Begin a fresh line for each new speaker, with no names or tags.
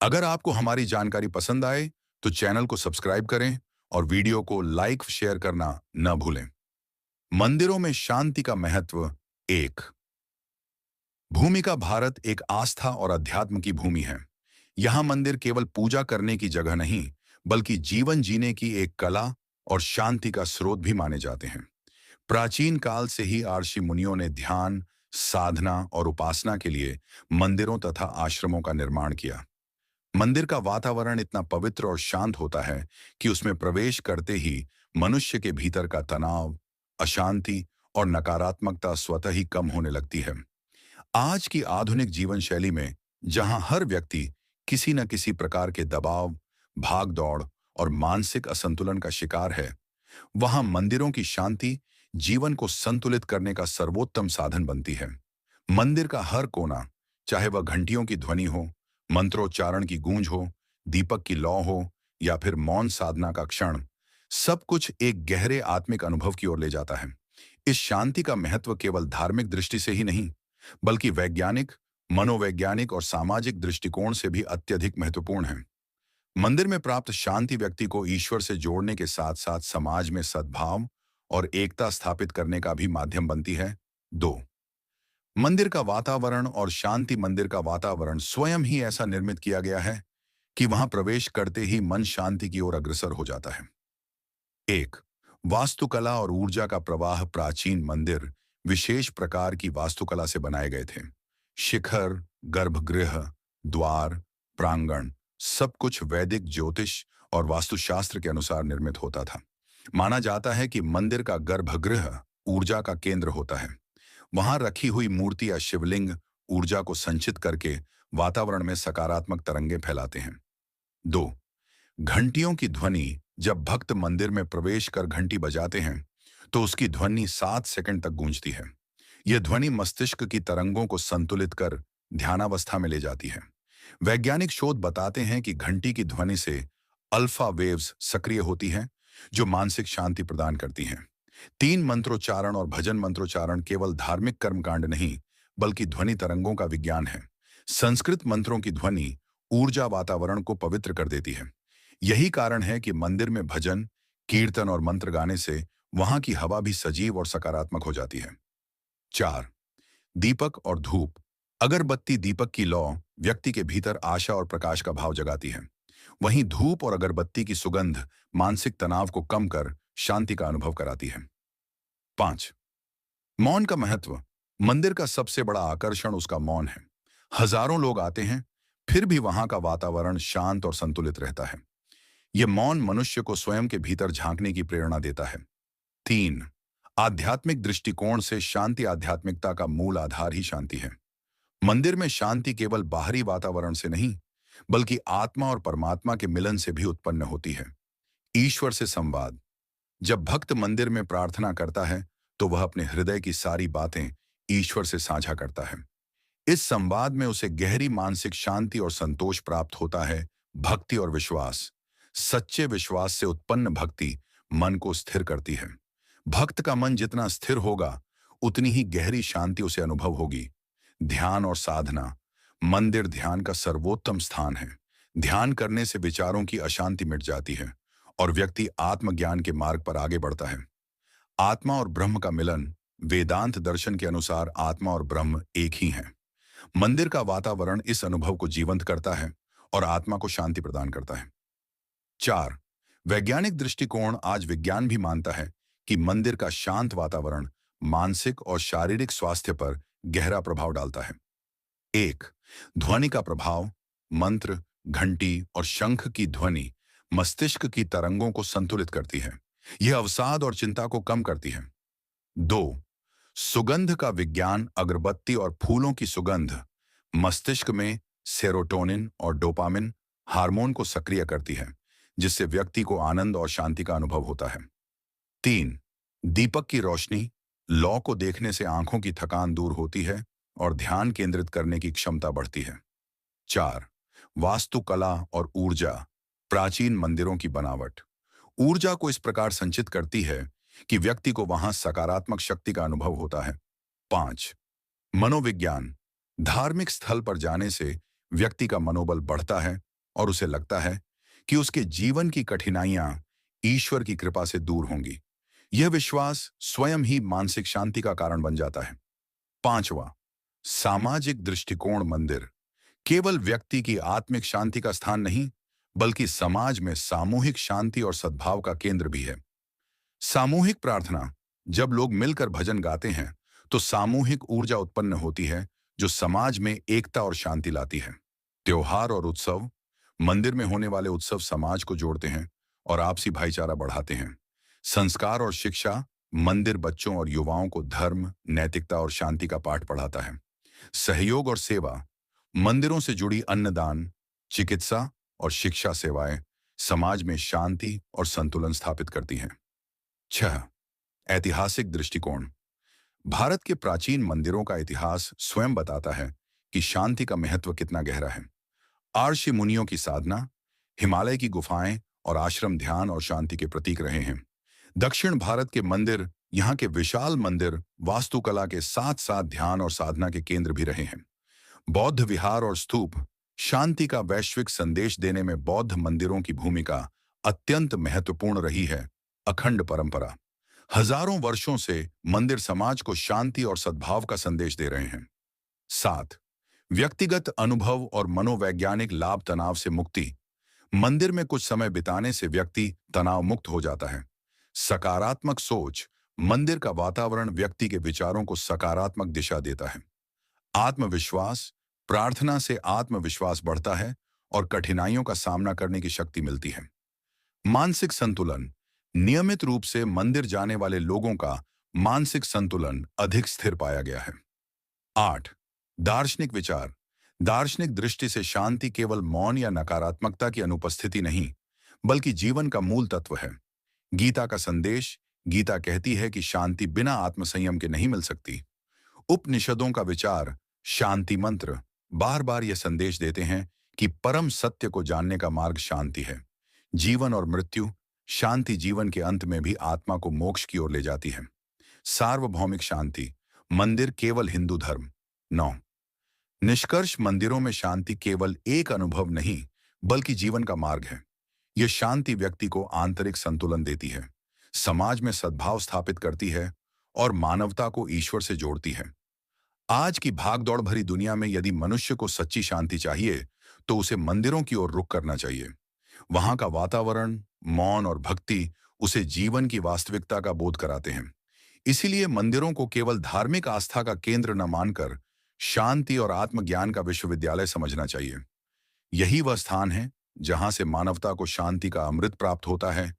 अगर आपको हमारी जानकारी पसंद आए तो चैनल को सब्सक्राइब करें और वीडियो को लाइक शेयर करना न भूलें। मंदिरों में शांति का महत्व। एक, भूमि का भारत एक आस्था और अध्यात्म की भूमि है। यहाँ मंदिर केवल पूजा करने की जगह नहीं, बल्कि जीवन जीने की एक कला और शांति का स्रोत भी माने जाते हैं। प्राचीन काल से ही ऋषि मुनियों ने ध्यान, साधना और उपासना के लिए मंदिरों तथा आश्रमों का निर्माण किया। मंदिर का वातावरण इतना पवित्र और शांत होता है कि उसमें प्रवेश करते ही मनुष्य के भीतर का तनाव, अशांति और नकारात्मकता स्वतः ही कम होने लगती है। आज की आधुनिक जीवन शैली में जहां हर व्यक्ति किसी न किसी प्रकार के दबाव, भाग-दौड़ और मानसिक असंतुलन का शिकार है, वहां मंदिरों की शांति जीवन को संतुलित करने का सर्वोत्तम साधन बनती है। मंदिर का हर कोना, चाहे वह घंटियों की ध्वनि हो, मंत्रोच्चारण की गूंज हो, दीपक की लौ हो या फिर मौन साधना का क्षण, सब कुछ एक गहरे आत्मिक अनुभव की ओर ले जाता है। इस शांति का महत्व केवल धार्मिक दृष्टि से ही नहीं, बल्कि वैज्ञानिक, मनोवैज्ञानिक और सामाजिक दृष्टिकोण से भी अत्यधिक महत्वपूर्ण है। मंदिर में प्राप्त शांति व्यक्ति को ईश्वर से जोड़ने के साथ साथ समाज में सद्भाव और एकता स्थापित करने का भी माध्यम बनती है। दो, मंदिर का वातावरण और शांति। मंदिर का वातावरण स्वयं ही ऐसा निर्मित किया गया है कि वहां प्रवेश करते ही मन शांति की ओर अग्रसर हो जाता है। एक, वास्तुकला और ऊर्जा का प्रवाह। प्राचीन मंदिर विशेष प्रकार की वास्तुकला से बनाए गए थे। शिखर, गर्भगृह, द्वार, प्रांगण, सब कुछ वैदिक ज्योतिष और वास्तुशास्त्र के अनुसार निर्मित होता था। माना जाता है कि मंदिर का गर्भगृह ऊर्जा का केंद्र होता है। वहां रखी हुई मूर्ति या शिवलिंग ऊर्जा को संचित करके वातावरण में सकारात्मक तरंगें फैलाते हैं। दो, घंटियों की ध्वनि। जब भक्त मंदिर में प्रवेश कर घंटी बजाते हैं तो उसकी ध्वनि 7 सेकंड तक गूंजती है। यह ध्वनि मस्तिष्क की तरंगों को संतुलित कर ध्यानावस्था में ले जाती है। वैज्ञानिक शोध बताते हैं कि घंटी की ध्वनि से अल्फा वेव्स सक्रिय होती हैं, जो मानसिक शांति प्रदान करती हैं। तीन, मंत्रोच्चारण और भजन। मंत्रोच्चारण केवल धार्मिक कर्मकांड नहीं, बल्कि ध्वनि तरंगों का विज्ञान है। संस्कृत मंत्रों की ध्वनि ऊर्जा वातावरण को पवित्र कर देती है। यही कारण है कि मंदिर में भजन, कीर्तन और मंत्र गाने से वहां की हवा भी सजीव और सकारात्मक हो जाती है। चार, दीपक और धूप। अगरबत्ती, दीपक की लौ व्यक्ति के भीतर आशा और प्रकाश का भाव जगाती है। वहीं धूप और अगरबत्ती की सुगंध मानसिक तनाव को कम कर शांति का अनुभव कराती है। पांच, मौन का महत्व। मंदिर का सबसे बड़ा आकर्षण उसका मौन है। हजारों लोग आते हैं, फिर भी वहां का वातावरण शांत और संतुलित रहता है। यह मौन मनुष्य को स्वयं के भीतर झांकने की प्रेरणा देता है। तीन, आध्यात्मिक दृष्टिकोण से शांति। आध्यात्मिकता का मूल आधार ही शांति है। मंदिर में शांति केवल बाहरी वातावरण से नहीं, बल्कि आत्मा और परमात्मा के मिलन से भी उत्पन्न होती है। ईश्वर से संवाद। जब भक्त मंदिर में प्रार्थना करता है तो वह अपने हृदय की सारी बातें ईश्वर से साझा करता है। इस संवाद में उसे गहरी मानसिक शांति और संतोष प्राप्त होता है। भक्ति और विश्वास। सच्चे विश्वास से उत्पन्न भक्ति मन को स्थिर करती है। भक्त का मन जितना स्थिर होगा, उतनी ही गहरी शांति उसे अनुभव होगी। ध्यान और साधना। मंदिर ध्यान का सर्वोत्तम स्थान है। ध्यान करने से विचारों की अशांति मिट जाती है और व्यक्ति आत्मज्ञान के मार्ग पर आगे बढ़ता है। आत्मा और ब्रह्म का मिलन। वेदांत दर्शन के अनुसार आत्मा और ब्रह्म एक ही हैं। मंदिर का वातावरण इस अनुभव को जीवंत करता है और आत्मा को शांति प्रदान करता है। चार, वैज्ञानिक दृष्टिकोण। आज विज्ञान भी मानता है कि मंदिर का शांत वातावरण मानसिक और शारीरिक स्वास्थ्य पर गहरा प्रभाव डालता है। एक, ध्वनि का प्रभाव। मंत्र, घंटी और शंख की ध्वनि मस्तिष्क की तरंगों को संतुलित करती है। यह अवसाद और चिंता को कम करती है। दो, सुगंध का विज्ञान। अगरबत्ती और फूलों की सुगंध मस्तिष्क में सेरोटोनिन और डोपामिन हार्मोन को सक्रिय करती है, जिससे व्यक्ति को आनंद और शांति का अनुभव होता है। तीन, दीपक की रोशनी। लौ को देखने से आंखों की थकान दूर होती है और ध्यान केंद्रित करने की क्षमता बढ़ती है। चार, वास्तुकला और ऊर्जा। प्राचीन मंदिरों की बनावट ऊर्जा को इस प्रकार संचित करती है कि व्यक्ति को वहां सकारात्मक शक्ति का अनुभव होता है। पांच, मनोविज्ञान। धार्मिक स्थल पर जाने से व्यक्ति का मनोबल बढ़ता है और उसे लगता है कि उसके जीवन की कठिनाइयां ईश्वर की कृपा से दूर होंगी। यह विश्वास स्वयं ही मानसिक शांति का कारण बन जाता है। पांचवा, सामाजिक दृष्टिकोण। मंदिर केवल व्यक्ति की आत्मिक शांति का स्थान नहीं, बल्कि समाज में सामूहिक शांति और सद्भाव का केंद्र भी है। सामूहिक प्रार्थना, जब लोग मिलकर भजन गाते हैं तो सामूहिक ऊर्जा उत्पन्न होती है जो समाज में एकता और शांति लाती है। त्योहार और उत्सव, मंदिर में होने वाले उत्सव समाज को जोड़ते हैं और आपसी भाईचारा बढ़ाते हैं। संस्कार और शिक्षा, मंदिर बच्चों और युवाओं को धर्म, नैतिकता और शांति का पाठ पढ़ाता है। सहयोग और सेवा, मंदिरों से जुड़ी अन्नदान, चिकित्सा और शिक्षा सेवाएं समाज में शांति और संतुलन स्थापित करती हैं। 6. ऐतिहासिक दृष्टिकोण। भारत के प्राचीन मंदिरों का इतिहास स्वयं बताता है कि शांति का महत्व कितना गहरा है। ऋषि मुनियों की साधना, हिमालय की गुफाएं और आश्रम ध्यान और शांति के प्रतीक रहे हैं। दक्षिण भारत के मंदिर, यहाँ के विशाल मंदिर वास्तुकला के साथ साथ ध्यान और साधना के केंद्र भी रहे हैं। बौद्ध विहार और स्तूप, शांति का वैश्विक संदेश देने में बौद्ध मंदिरों की भूमिका अत्यंत महत्वपूर्ण रही है। अखंड परंपरा, हजारों वर्षों से मंदिर समाज को शांति और सद्भाव का संदेश दे रहे हैं। 7. व्यक्तिगत अनुभव और मनोवैज्ञानिक लाभ। तनाव से मुक्ति, मंदिर में कुछ समय बिताने से व्यक्ति तनाव मुक्त हो जाता है। सकारात्मक सोच, मंदिर का वातावरण व्यक्ति के विचारों को सकारात्मक दिशा देता है। आत्मविश्वास, प्रार्थना से आत्मविश्वास बढ़ता है और कठिनाइयों का सामना करने की शक्ति मिलती है। मानसिक संतुलन, नियमित रूप से मंदिर जाने वाले लोगों का मानसिक संतुलन अधिक स्थिर पाया गया है। 8. दार्शनिक विचार, दार्शनिक दृष्टि से शांति केवल मौन या नकारात्मकता की अनुपस्थिति नहीं, बल्कि जीवन का मूल तत्व है। गीता का संदेश, गीता कहती है कि शांति बिना आत्मसंयम के नहीं मिल सकती। उपनिषदों का विचार, शांति मंत्र, बार बार यह संदेश देते हैं कि परम सत्य को जानने का मार्ग शांति है। जीवन और मृत्यु, शांति जीवन के अंत में भी आत्मा को मोक्ष की ओर ले जाती है। सार्वभौमिक शांति, मंदिर केवल हिंदू धर्म। 9. निष्कर्ष, मंदिरों में शांति केवल एक अनुभव नहीं, बल्कि जीवन का मार्ग है। यह शांति व्यक्ति को आंतरिक संतुलन देती है, समाज में सद्भाव स्थापित करती है और मानवता को ईश्वर से जोड़ती है। आज की भागदौड़ भरी दुनिया में यदि मनुष्य को सच्ची शांति चाहिए तो उसे मंदिरों की ओर रुख करना चाहिए। वहां का वातावरण, मौन और भक्ति उसे जीवन की वास्तविकता का बोध कराते हैं। इसीलिए मंदिरों को केवल धार्मिक आस्था का केंद्र न मानकर शांति और आत्मज्ञान का विश्वविद्यालय समझना चाहिए। यही वह स्थान है जहां से मानवता को शांति का अमृत प्राप्त होता है